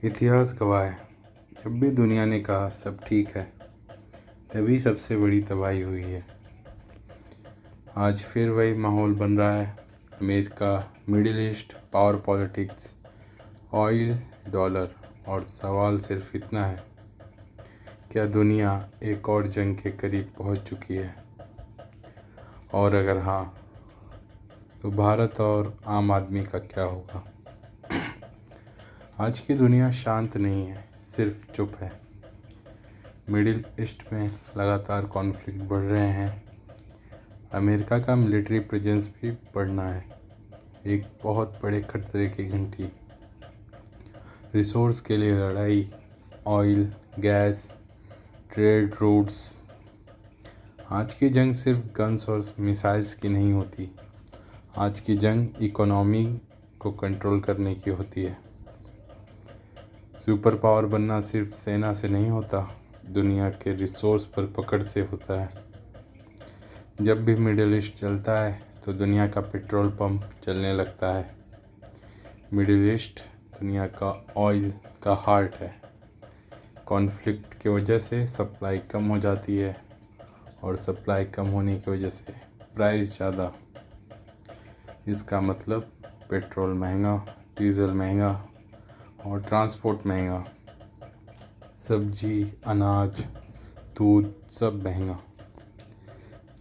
इतिहास गवाह है, जब भी दुनिया ने कहा सब ठीक है तभी सबसे बड़ी तबाही हुई है। आज फिर वही माहौल बन रहा है। America, middle east, power politics, oil, dollar, और सवाल सिर्फ इतना है, क्या दुनिया एक और जंग के करीब पहुंच चुकी है? और अगर हाँ, तो भारत और आम आदमी का क्या होगा? आज की दुनिया शांत नहीं है, सिर्फ चुप है। मिडिल ईस्ट में लगातार कॉन्फ्लिक्ट बढ़ रहे हैं। अमेरिका का मिलिट्री प्रेजेंस भी बढ़ना है, एक बहुत बड़े खतरे की घंटी। रिसोर्स के लिए लड़ाई, ऑयल, गैस, ट्रेड रूट्स। आज की जंग सिर्फ गन्स और मिसाइल्स की नहीं होती। आज की जंग इकोनॉमी को कंट्रोल करने की होती है। सुपर पावर बनना सिर्फ सेना से नहीं होता, दुनिया के रिसोर्स पर पकड़ से होता है। जब भी मिडिल ईस्ट चलता है तो दुनिया का पेट्रोल पंप चलने लगता है। मिडिल ईस्ट दुनिया का ऑयल का हार्ट है। कॉन्फ्लिक्ट की वजह से सप्लाई कम हो जाती है और सप्लाई कम होने की वजह से प्राइस ज़्यादा। इसका मतलब पेट्रोल महंगा, डीजल महंगा और ट्रांसपोर्ट महंगा। सब्जी, अनाज, दूध सब महंगा।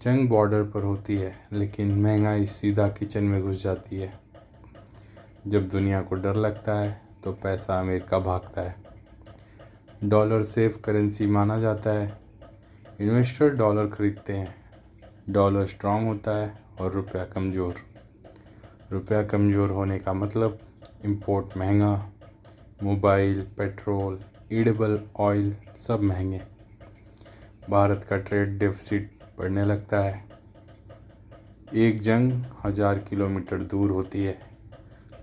जंग बॉर्डर पर होती है लेकिन महंगाई सीधा किचन में घुस जाती है। जब दुनिया को डर लगता है तो पैसा अमेरिका भागता है। डॉलर सेफ करेंसी माना जाता है। इन्वेस्टर डॉलर खरीदते हैं। डॉलर स्ट्रांग होता है और रुपया कमज़ोर। रुपया कमज़ोर होने का मतलब इंपोर्ट महंगा, मोबाइल, पेट्रोल, एडिबल ऑयल सब महंगे। भारत का ट्रेड डेफिसिट बढ़ने लगता है। एक जंग 1000 किलोमीटर दूर होती है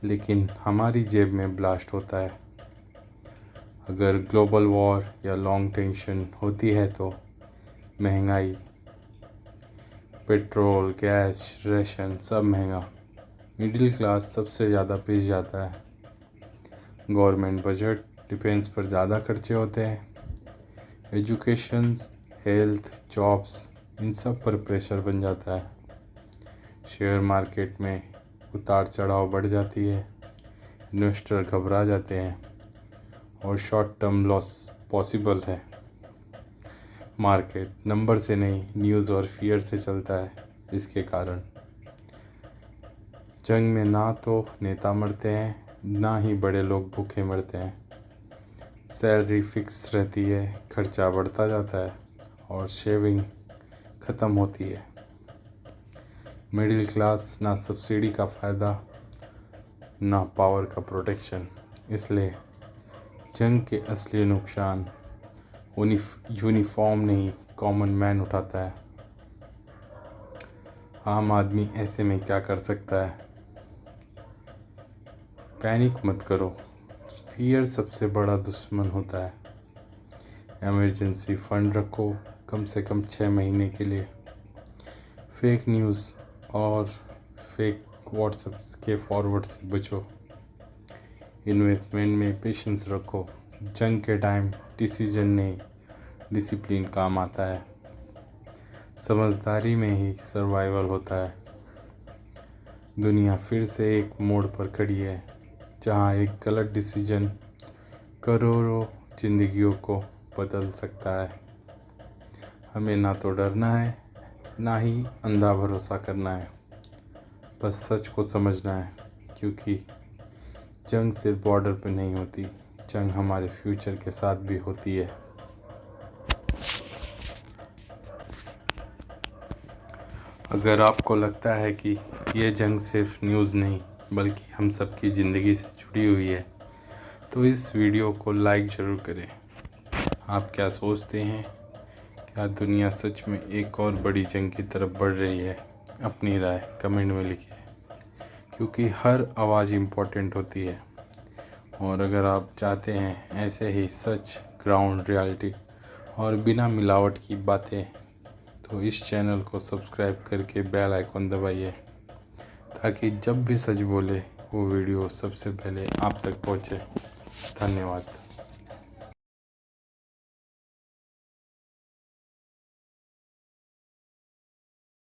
लेकिन हमारी जेब में ब्लास्ट होता है। अगर ग्लोबल वॉर या लॉन्ग टेंशन होती है तो महंगाई, पेट्रोल, गैस, राशन सब महंगा। मिडिल क्लास सबसे ज़्यादा पिस जाता है। गवर्नमेंट बजट, डिफेंस पर ज़्यादा खर्चे होते हैं। एजुकेशन, हेल्थ, जॉब्स, इन सब पर प्रेशर बन जाता है। शेयर मार्केट में उतार चढ़ाव बढ़ जाती है। इन्वेस्टर घबरा जाते हैं और शॉर्ट टर्म लॉस पॉसिबल है। मार्केट नंबर से नहीं, न्यूज़ और फियर से चलता है। इसके कारण जंग में ना तो नेता मरते हैं, ना ही बड़े लोग भूखे मरते हैं। सैलरी फिक्स रहती है, खर्चा बढ़ता जाता है और सेविंग ख़त्म होती है। मिडिल क्लास ना सब्सिडी का फ़ायदा, ना पावर का प्रोटेक्शन। इसलिए जंग के असली नुकसान यूनिफॉर्म नहीं, कॉमन मैन उठाता है। आम आदमी ऐसे में क्या कर सकता है? पैनिक मत करो, फियर सबसे बड़ा दुश्मन होता है। इमरजेंसी फंड रखो, कम से कम 6 महीने के लिए। फेक न्यूज़ और फेक व्हाट्सएप के फॉरवर्ड से बचो। इन्वेस्टमेंट में पेशेंस रखो। जंग के टाइम डिसीजन नहीं, डिसिप्लिन काम आता है। समझदारी में ही सर्वाइवल होता है। दुनिया फिर से एक मोड़ पर खड़ी है जहां एक गलत डिसीजन करोड़ों जिंदगियों को बदल सकता है। हमें ना तो डरना है, ना ही अंधा भरोसा करना है। बस सच को समझना है, क्योंकि जंग सिर्फ बॉर्डर पर नहीं होती, जंग हमारे फ्यूचर के साथ भी होती है। अगर आपको लगता है कि ये जंग सिर्फ न्यूज़ नहीं बल्कि हम सबकी ज़िंदगी से जुड़ी हुई है, तो इस वीडियो को लाइक ज़रूर करें। आप क्या सोचते हैं? क्या दुनिया सच में एक और बड़ी जंग की तरफ बढ़ रही है? अपनी राय कमेंट में लिखिए, क्योंकि हर आवाज़ इम्पोर्टेंट होती है। और अगर आप चाहते हैं ऐसे ही सच, ग्राउंड रियलिटी और बिना मिलावट की बातें, तो इस चैनल को सब्सक्राइब करके बेल आइकॉन दबाइए, ताकि जब भी सच बोले वो वीडियो सबसे पहले आप तक पहुंचे। धन्यवाद।